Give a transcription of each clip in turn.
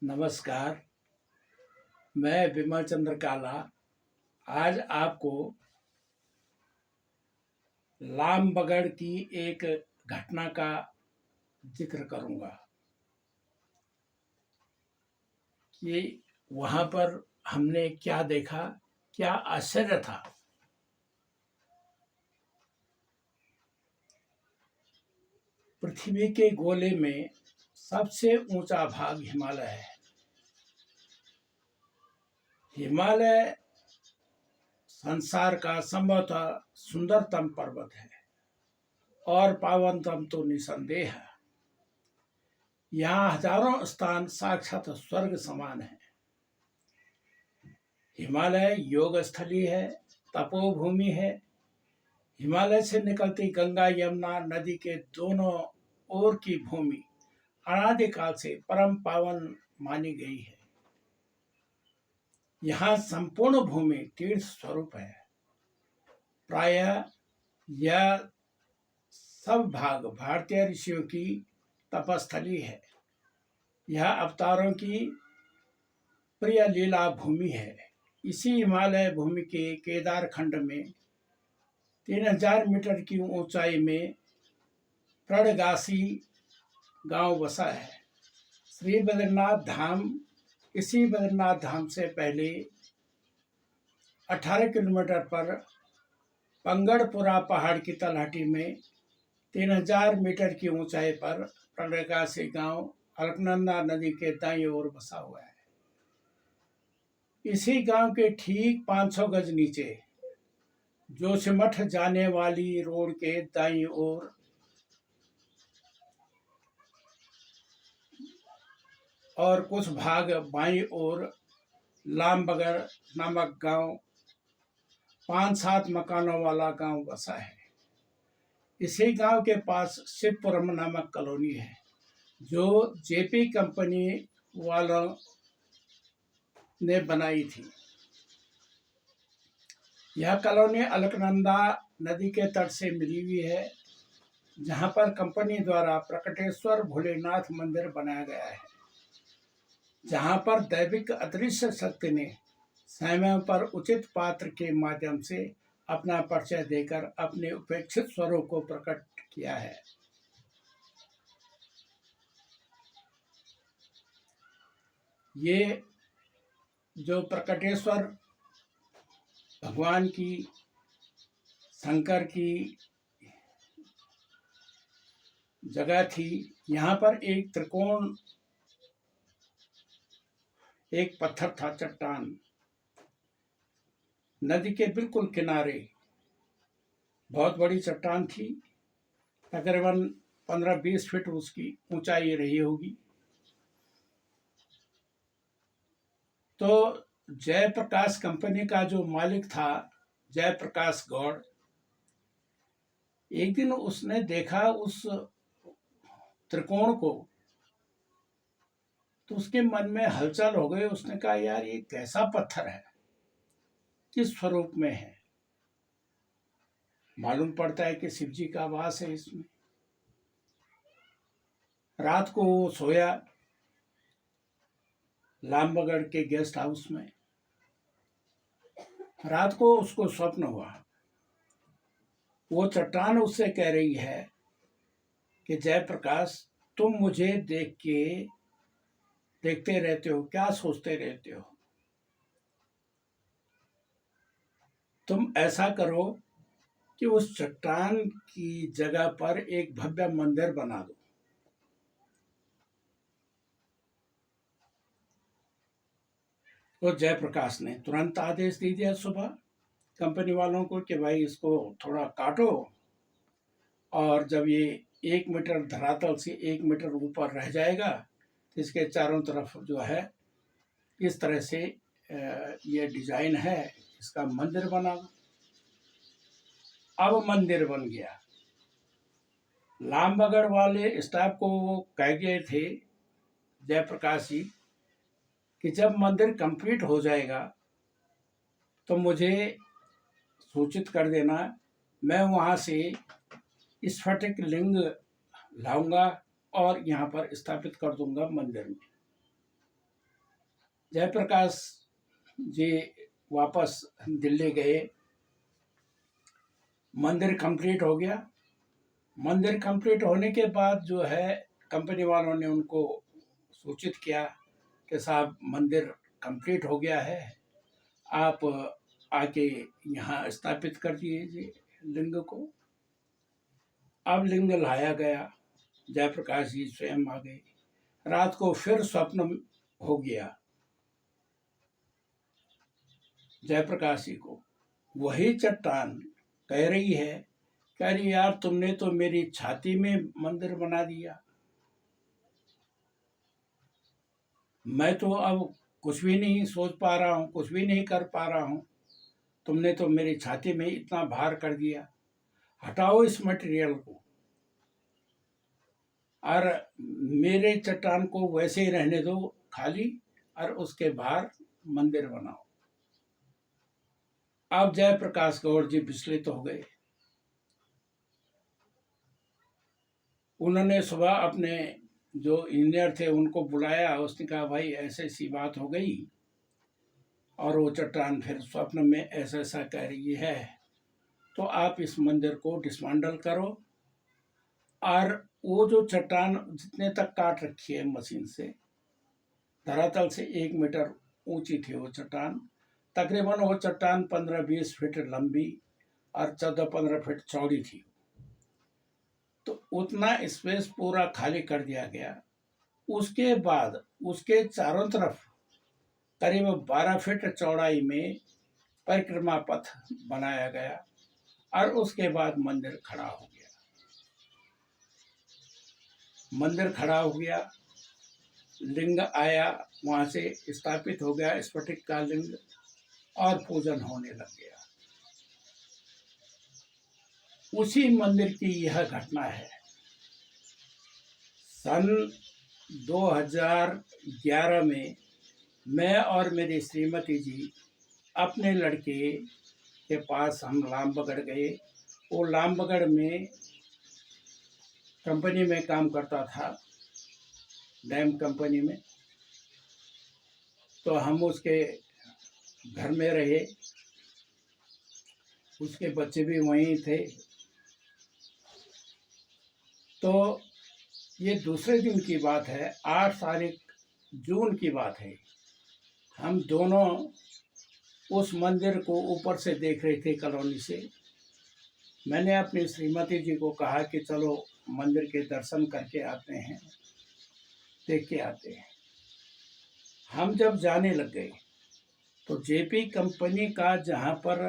नमस्कार। मैं विमल चंद्र काला आज आपको लामबगड़ की एक घटना का जिक्र करूंगा कि वहां पर हमने क्या देखा, क्या आश्चर्य था। पृथ्वी के गोले में सबसे ऊंचा भाग हिमालय है। हिमालय संसार का संभवतः सुंदरतम पर्वत है और पावनतम तो निसंदेह है। यहाँ हजारों स्थान साक्षात स्वर्ग समान है। हिमालय योग स्थली है, तपोभूमि है। हिमालय से निकलती गंगा यमुना नदी के दोनों ओर की भूमि अनादिकाल से परम पावन मानी गई है। यहाँ संपूर्ण भूमि तीर्थ स्वरूप है। प्रायः यह सब भाग भारतीय ऋषियों की तपस्थली है। यह अवतारों की प्रिय लीला भूमि है। इसी हिमालय भूमि के केदार खंड में 3000 मीटर की ऊंचाई में प्रणगासी गांव बसा है। श्री बद्रीनाथ धाम इसी बद्रीनाथ धाम से पहले 18 किलोमीटर पर पंगड़पुरा पहाड़ की तलहटी में 3000 मीटर की ऊंचाई पर प्रणगासी गांव अलकनंदा नदी के दाईं ओर बसा हुआ है। इसी गांव के ठीक 500 गज नीचे जोशीमठ जाने वाली रोड के दाईं ओर और कुछ भाग बाईं ओर लामबगड़ नामक गांव 5-7 मकानों वाला गांव बसा है। इसी गांव के पास शिवपुरम नामक कॉलोनी है जो जेपी कंपनी वालों ने बनाई थी। यह कॉलोनी अलकनंदा नदी के तट से मिली हुई है, जहां पर कंपनी द्वारा प्रकटेश्वर भोलेनाथ मंदिर बनाया गया है, जहां पर दैविक अदृश्य शक्ति ने समय पर उचित पात्र के माध्यम से अपना परिचय देकर अपने उपेक्षित स्वरूप को प्रकट किया है। ये जो प्रकटेश्वर भगवान की, शंकर की जगह थी, यहाँ पर एक त्रिकोण, एक पत्थर था, चट्टान नदी के बिल्कुल किनारे बहुत बड़ी चट्टान थी। तकरीबन 15-20 फीट उसकी ऊंचाई रही होगी। तो जयप्रकाश कंपनी का जो मालिक था, जयप्रकाश गौड़, एक दिन उसने देखा उस त्रिकोण को, तो उसके मन में हलचल हो गई। उसने कहा, यार ये कैसा पत्थर है, किस स्वरूप में है। मालूम पड़ता है कि शिव जी का वास है इसमें। रात को वो सोया लामबगड़ के गेस्ट हाउस में। रात को उसको स्वप्न हुआ, वो चट्टान उससे कह रही है कि जयप्रकाश, तुम मुझे देखते रहते हो, क्या सोचते रहते हो। तुम ऐसा करो कि उस चट्टान की जगह पर एक भव्य मंदिर बना दो। तो जयप्रकाश ने तुरंत आदेश दे दिया सुबह कंपनी वालों को कि भाई इसको थोड़ा काटो, और जब ये 1 मीटर धरातल से 1 मीटर ऊपर रह जाएगा तो इसके चारों तरफ जो है इस तरह से ये डिजाइन है, इसका मंदिर बना दो। अब मंदिर बन गया। लामबगड़ वाले स्टाफ को वो कह गए थे जयप्रकाश जी कि जब मंदिर कंप्लीट हो जाएगा तो मुझे सूचित कर देना, मैं वहाँ से स्फटिक लिंग लाऊंगा और यहाँ पर स्थापित कर दूंगा मंदिर में। जयप्रकाश जी वापस दिल्ली गए। मंदिर कंप्लीट हो गया। मंदिर कंप्लीट होने के बाद जो है कंपनी वालों ने उनको सूचित किया कि साहब मंदिर कंप्लीट हो गया है, आप आके यहाँ स्थापित कर दीजिए लिंग को। अब लिंग लाया गया, जयप्रकाश जी स्वयं आ गए। रात को फिर स्वप्न हो गया जयप्रकाश जी को। वही चट्टान कह रही है, कह रही यार तुमने तो मेरी छाती में मंदिर बना दिया, मैं तो अब कुछ भी नहीं सोच पा रहा हूँ, कुछ भी नहीं कर पा रहा हूँ, तुमने तो मेरी छाती में इतना भार कर दिया, हटाओ इस मटेरियल को और मेरे चट्टान को वैसे ही रहने दो खाली, और उसके बाहर मंदिर बनाओ। अब जयप्रकाश गौड़ जी विचलित हो गए। उन्होंने सुबह अपने जो इंजीनियर थे उनको बुलाया, उसने कहा भाई ऐसे ऐसी बात हो गई और वो चट्टान फिर स्वप्न में ऐसा ऐसा कह रही है, तो आप इस मंदिर को डिसमेंटल करो। और वो जो चट्टान जितने तक काट रखी है मशीन से, धरातल से 1 मीटर ऊंची थी वो चट्टान। तकरीबन वो चट्टान 15-20 फीट लंबी और 14-15 फीट चौड़ी थी। तो उतना स्पेस पूरा खाली कर दिया गया। उसके बाद उसके चारों तरफ करीब 12 फीट चौड़ाई में परिक्रमा पथ बनाया गया और उसके बाद मंदिर खड़ा हो गया। मंदिर खड़ा हो गया, लिंग आया, वहां से स्थापित हो गया स्फटिक का लिंग और पूजन होने लग गया। उसी मंदिर की यह घटना है। सन 2011 में मैं और मेरी श्रीमती जी अपने लड़के के पास हम लामबगड़ गए। वो लामबगड़ में कंपनी में काम करता था, डैम कंपनी में। तो हम उसके घर में रहे, उसके बच्चे भी वहीं थे। तो ये दूसरे दिन की बात है, 8 तारीख जून की बात है। हम दोनों उस मंदिर को ऊपर से देख रहे थे कॉलोनी से। मैंने अपनी श्रीमती जी को कहा कि चलो मंदिर के दर्शन करके आते हैं, देख के आते हैं। हम जब जाने लग गए तो जेपी कंपनी का जहाँ पर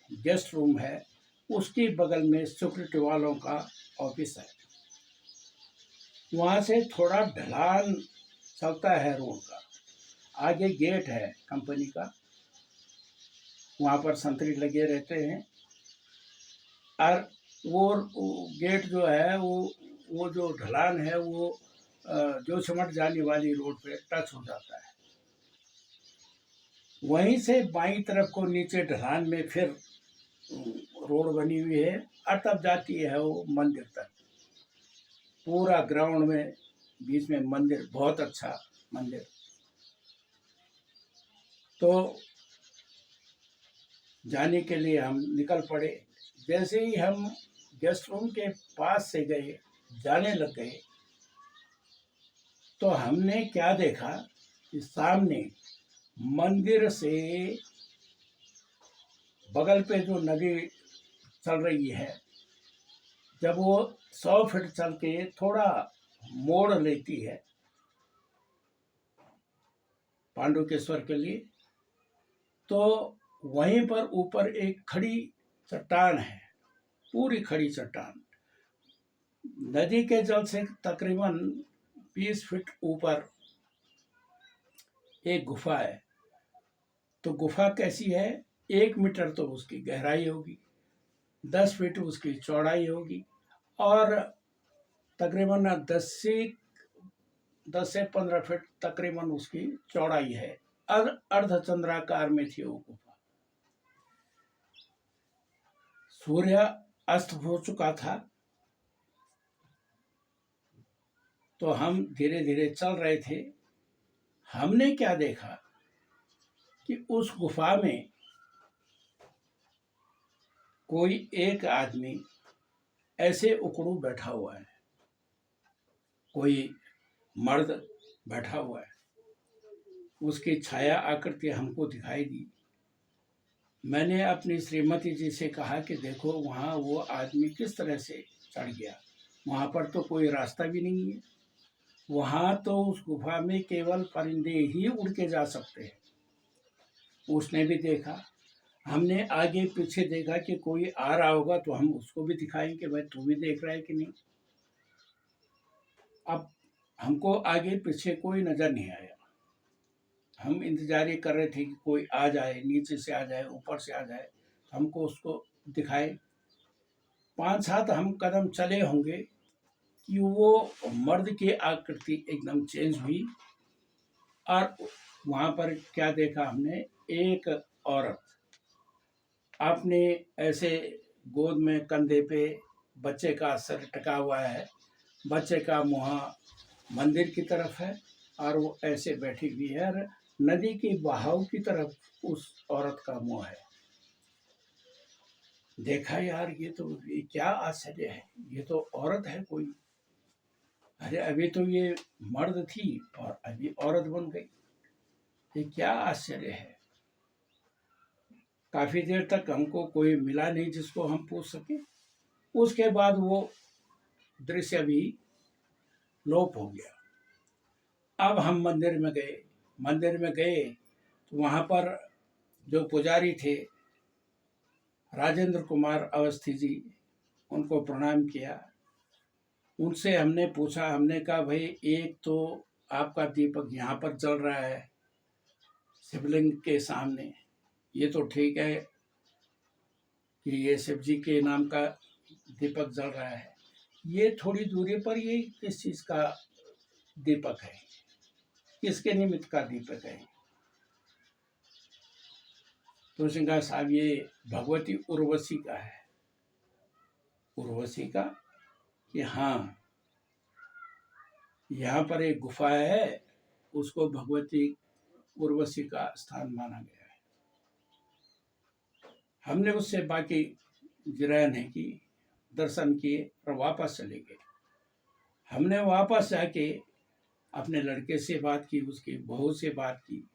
गेस्ट रूम है उसके बगल में सिक्योरिटी वालों का ऑफिस है। वहाँ से थोड़ा ढलान चलता है रोड का, आगे गेट है कंपनी का, वहाँ पर संतरी लगे रहते हैं। और वो गेट जो है वो जो ढलान है वो जो सिमट जाने वाली रोड पे टच हो जाता है। वहीं से बाईं तरफ को नीचे ढलान में फिर रोड बनी हुई है और तब जाती है वो मंदिर तक। पूरा ग्राउंड में बीच में मंदिर, बहुत अच्छा मंदिर। तो जाने के लिए हम निकल पड़े। जैसे ही हम गेस्ट रूम के पास से गए, जाने लग गए, तो हमने क्या देखा कि सामने मंदिर से बगल पे जो नदी चल रही है, जब वो 100 फीट चल के थोड़ा मोड़ लेती है पांडुकेश्वर के लिए, तो वहीं पर ऊपर एक खड़ी चट्टान है, पूरी खड़ी चट्टान। नदी के जल से तकरीबन 20 फीट ऊपर एक गुफा है। तो गुफा कैसी है, 1 मीटर तो उसकी गहराई होगी, 10 फीट उसकी चौड़ाई होगी और तकरीबन 10 से 15 फीट तकरीबन उसकी चौड़ाई है। अर्धचंद्राकार में थी वो गुफा। सूर्य अस्त हो चुका था, तो हम धीरे धीरे चल रहे थे। हमने क्या देखा कि उस गुफा में कोई एक आदमी ऐसे उकड़ू बैठा हुआ है, कोई मर्द बैठा हुआ है। उसकी छाया आकृति हमको दिखाई दी। मैंने अपनी श्रीमती जी से कहा कि देखो वहाँ वो आदमी किस तरह से चढ़ गया, वहाँ पर तो कोई रास्ता भी नहीं है, वहाँ तो उस गुफा में केवल परिंदे ही उड़ के जा सकते हैं। उसने भी देखा, हमने आगे पीछे देखा कि कोई आ रहा होगा तो हम उसको भी दिखाएंगे, भाई तू भी देख रहा है कि नहीं। अब हमको आगे पीछे कोई नजर नहीं आया। हम इंतजार ही कर रहे थे कि कोई आ जाए, नीचे से आ जाए, ऊपर से आ जाए, हमको उसको दिखाए। 5-7 हम कदम चले होंगे कि वो मर्द की आकृति एकदम चेंज हुई। और वहाँ पर क्या देखा हमने, एक औरत अपने ऐसे गोद में कंधे पे बच्चे का सर टका हुआ है, बच्चे का मुँह मंदिर की तरफ है और वो ऐसे बैठी हुई है और नदी के बहाव की तरफ उस औरत का मुँह है। देखा यार, ये क्या आश्चर्य है, ये तो औरत है कोई। अरे अभी तो ये मर्द थी और अभी औरत बन गई, ये क्या आश्चर्य है। काफी देर तक हमको कोई मिला नहीं जिसको हम पूछ सके। उसके बाद वो दृश्य भी लोप हो गया। अब हम मंदिर में गए। मंदिर में गए तो वहाँ पर जो पुजारी थे राजेंद्र कुमार अवस्थी जी, उनको प्रणाम किया। उनसे हमने पूछा, हमने कहा भाई एक तो आपका दीपक यहाँ पर जल रहा है शिवलिंग के सामने, ये तो ठीक है कि ये शिव जी के नाम का दीपक जल रहा है, ये थोड़ी दूरी पर ये किस चीज का दीपक है, किसके निमित्त का दीपक है। तो उसने कहा साहब ये भगवती उर्वशी का है। उर्वशी का कि हाँ, यहाँ पर एक गुफा है, उसको भगवती उर्वशी का स्थान माना गया है। हमने उससे बाकी जिराया नहीं की, दर्शन किए और वापस चले गए। हमने वापस जाके अपने लड़के से बात की, उसकी बहू से बात की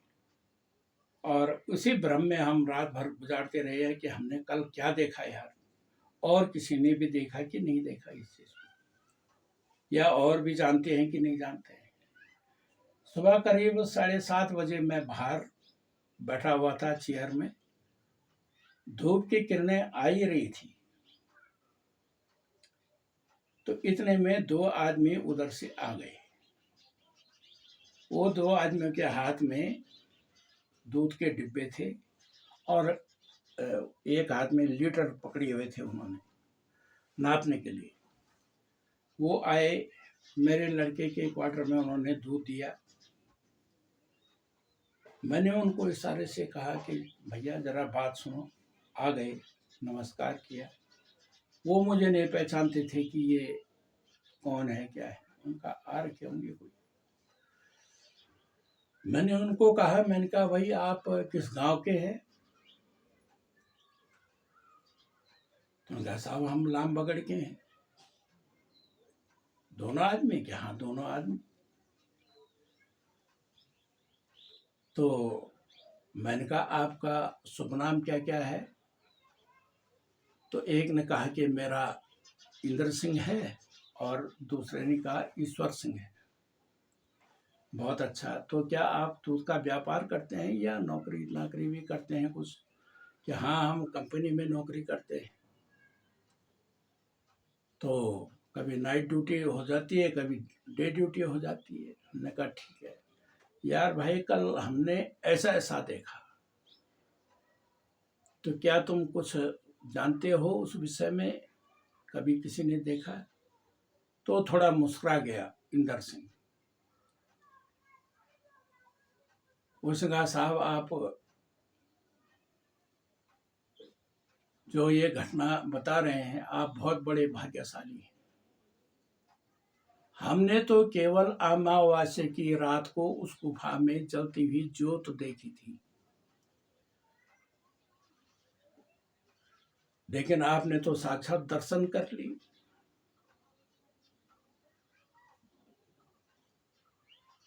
और उसी भ्रम में हम रात भर गुजारते रहे हैं कि हमने कल क्या देखा यार, और किसी ने भी देखा कि नहीं देखा इस चीज को, या और भी जानते हैं कि नहीं जानते हैं। सुबह करीब 7:30 बजे मैं बाहर बैठा हुआ था चेयर में, धूप की किरणें आ ही रही थी, तो इतने में 2 आदमी उधर से आ गए। वो 2 आदमियों के हाथ में दूध के डिब्बे थे और एक हाथ में लीटर पकड़े हुए थे उन्होंने नापने के लिए। वो आए, मेरे लड़के के क्वार्टर में उन्होंने दूध दिया। मैंने उनको इशारे से कहा कि भैया जरा बात सुनो। आ गए, नमस्कार किया। वो मुझे नहीं पहचानते थे कि ये कौन है क्या है, उनका आ रखे होंगे कोई। मैंने उनको कहा, मैंने कहा भाई आप किस गांव के हैं? तो उन्होंने कहा साहब हम लाम बगड़ के हैं। दोनों आदमी? क्या हाँ दोनों आदमी। तो मैंने कहा आपका शुभ नाम क्या क्या है? तो एक ने कहा कि मेरा इंद्र सिंह है और दूसरे ने कहा ईश्वर सिंह है। बहुत अच्छा, तो क्या आप दूध का व्यापार करते हैं या नौकरी भी करते हैं कुछ? कि हाँ हम कंपनी में नौकरी करते हैं, तो कभी नाइट ड्यूटी हो जाती है, कभी डे ड्यूटी हो जाती है। हमने कहा ठीक है यार भाई, कल हमने ऐसा ऐसा देखा, तो क्या तुम कुछ जानते हो उस विषय में, कभी किसी ने देखा? तो थोड़ा मुस्कुरा गया इंदर सिंह। उसने कहा साहब आप जो ये घटना बता रहे हैं, आप बहुत बड़े भाग्यशाली हैं। हमने तो केवल अमावस्या की रात को उस गुफा में जलती हुई ज्योत देखी थी, लेकिन आपने तो साक्षात दर्शन कर ली।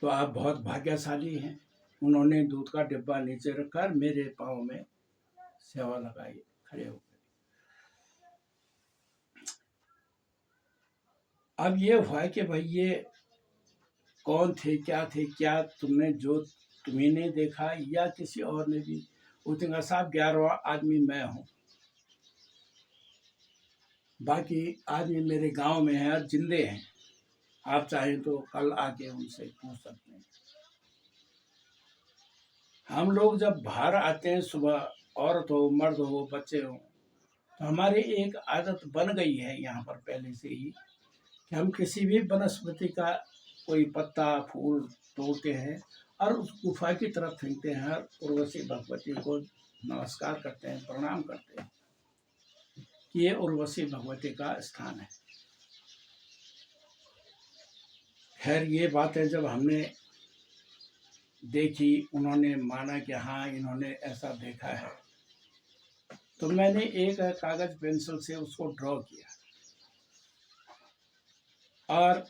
तो आप बहुत भाग्यशाली हैं। उन्होंने दूध का डिब्बा नीचे रखकर मेरे पाँव में सेवा लगाई, खड़े हो गए। अब ये हुआ कि भाई ये कौन थे, क्या तुमने जो तुम्ही ने देखा या किसी और ने भी? उतंगा साहब 11वां आदमी मैं हूँ, बाकी आदमी मेरे गांव में है और जिंदे हैं। आप चाहें तो कल आके उनसे पूछ सकते हैं। हम लोग जब बाहर आते हैं सुबह, औरत हो मर्द हो बच्चे हो, तो हमारी एक आदत बन गई है यहाँ पर पहले से ही कि हम किसी भी वनस्पति का कोई पत्ता फूल तोड़ते हैं और उस गुफा की तरफ फेंकते हैं और उर्वशी भगवती को नमस्कार करते हैं, प्रणाम करते हैं कि ये उर्वशी भगवती का स्थान है। खैर ये बातें जब हमने देखी, उन्होंने माना कि हाँ इन्होंने ऐसा देखा है, तो मैंने एक कागज पेंसिल से उसको ड्रॉ किया और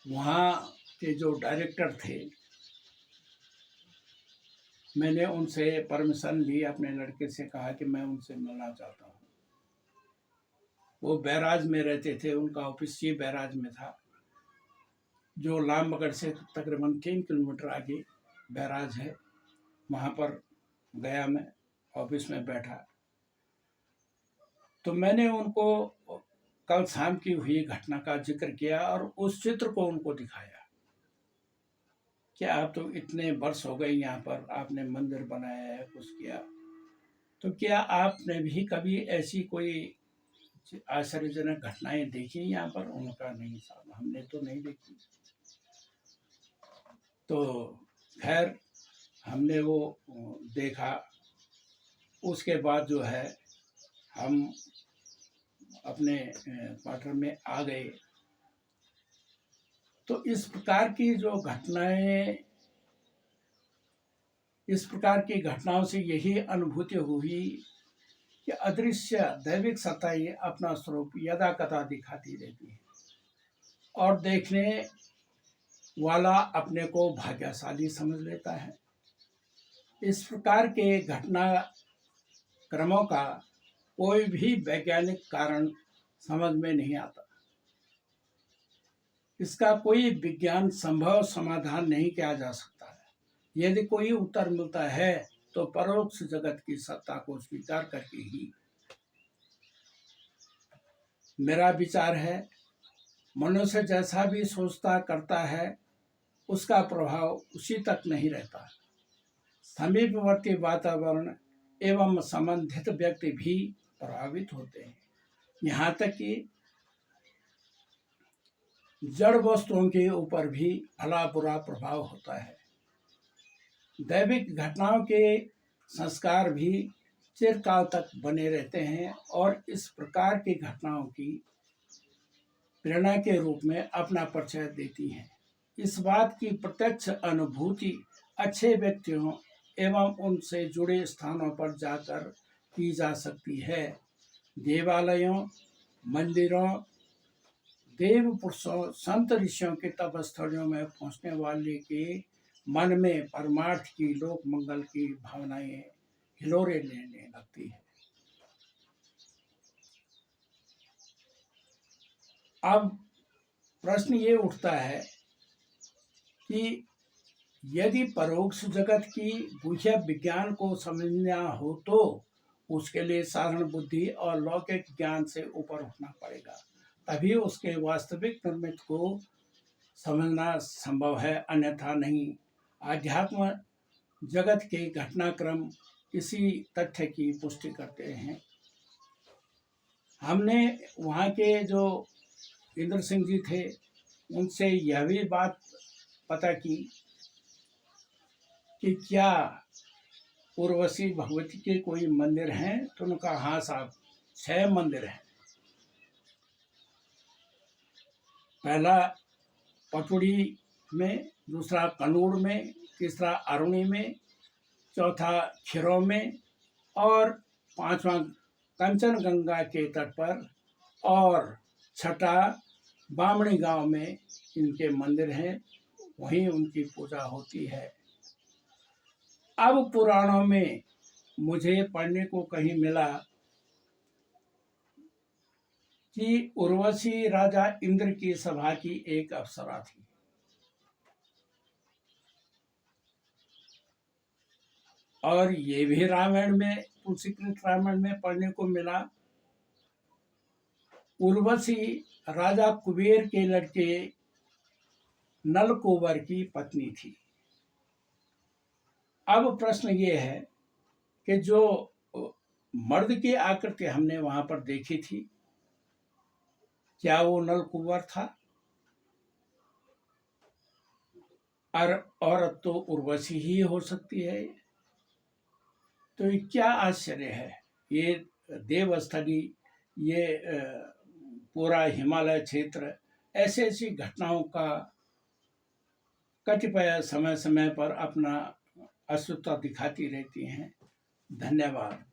वहाँ के जो डायरेक्टर थे, मैंने उनसे परमिशन ली, अपने लड़के से कहा कि मैं उनसे मिलना चाहता हूँ। वो बैराज में रहते थे, उनका ऑफिस ये बैराज में था, जो लामबगढ़ से तकरीबन 3 किलोमीटर आगे बैराज है। वहाँ पर गया मैं, ऑफिस में बैठा, तो मैंने उनको कल शाम की हुई घटना का जिक्र किया और उस चित्र को उनको दिखाया कि आप तो इतने वर्ष हो गए यहाँ पर, आपने मंदिर बनाया है, कुछ किया, तो क्या आपने भी कभी ऐसी कोई आश्चर्यजनक घटनाएं देखी यहाँ पर? उनका नहीं साहब, हमने तो नहीं देखी। तो खैर हमने वो देखा। उसके बाद जो है हम अपने क्वार्टर में आ गए। तो इस प्रकार की घटनाओं से यही अनुभूति हुई कि अदृश्य दैविक सत्ता ही अपना स्वरूप यदा कदा दिखाती रहती है और देखने वाला अपने को भाग्यशाली समझ लेता है। इस प्रकार के घटना क्रमों का कोई भी वैज्ञानिक कारण समझ में नहीं आता। इसका कोई विज्ञान संभव समाधान नहीं किया जा सकता है। यदि कोई उत्तर मिलता है तो परोक्ष जगत की सत्ता को स्वीकार करके ही। मेरा विचार है, मनुष्य जैसा भी सोचता करता है, उसका प्रभाव उसी तक नहीं रहता। समीपवर्ती वातावरण एवं संबंधित व्यक्ति भी प्रभावित होते हैं। यहाँ तक कि जड़ वस्तुओं के ऊपर भी भला बुरा प्रभाव होता है। दैविक घटनाओं के संस्कार भी चिरकाल तक बने रहते हैं और इस प्रकार की घटनाओं की प्रेरणा के रूप में अपना परिचय देती हैं। इस बात की प्रत्यक्ष अनुभूति अच्छे व्यक्तियों एवं उनसे जुड़े स्थानों पर जाकर की जा सकती है। देवालयों, मंदिरों, देव पुरुषों, संत ऋषियों के तपस्थलियों में पहुंचने वाले के मन में परमार्थ की, लोक मंगल की भावनाएं हिलोरे लेने लगती है। अब प्रश्न ये उठता है कि यदि परोक्ष जगत की गुह्य विज्ञान को समझना हो तो उसके लिए साधारण बुद्धि और लौकिक ज्ञान से ऊपर उठना पड़ेगा, तभी उसके वास्तविक निर्मित को समझना संभव है, अन्यथा नहीं। आध्यात्म जगत के घटनाक्रम इसी तथ्य की पुष्टि करते हैं। हमने वहाँ के जो इंद्र सिंह जी थे, उनसे यह भी बात पता की कि क्या उर्वशी भगवती के कोई मंदिर हैं? तो उन्होंने कहा हाँ साहब, 6 मंदिर हैं। पहला पटुड़ी में, दूसरा कनूड़ में, तीसरा अरुणी में, चौथा खिरौ में और 5वां कंचनगंगा के तट पर, और छठा बामणी गांव में इनके मंदिर हैं, वहीं उनकी पूजा होती है। अब पुराणों में मुझे पढ़ने को कहीं मिला कि उर्वशी राजा इंद्र की सभा की एक अप्सरा थी। और ये भी रामायण में, तुलसीकृत रामायण में पढ़ने को मिला। उर्वशी राजा कुबेर के लड़के नलकूबर की पत्नी थी। अब प्रश्न ये है कि जो मर्द की आकृति हमने वहां पर देखी थी, क्या वो नलकूबर था? और औरत तो उर्वशी ही हो सकती है। तो ये क्या आश्चर्य है। ये देवस्थली, ये पूरा हिमालय क्षेत्र ऐसी ऐसी घटनाओं का कतिपय समय समय पर अपना अस्तित्व दिखाती रहती हैं। धन्यवाद।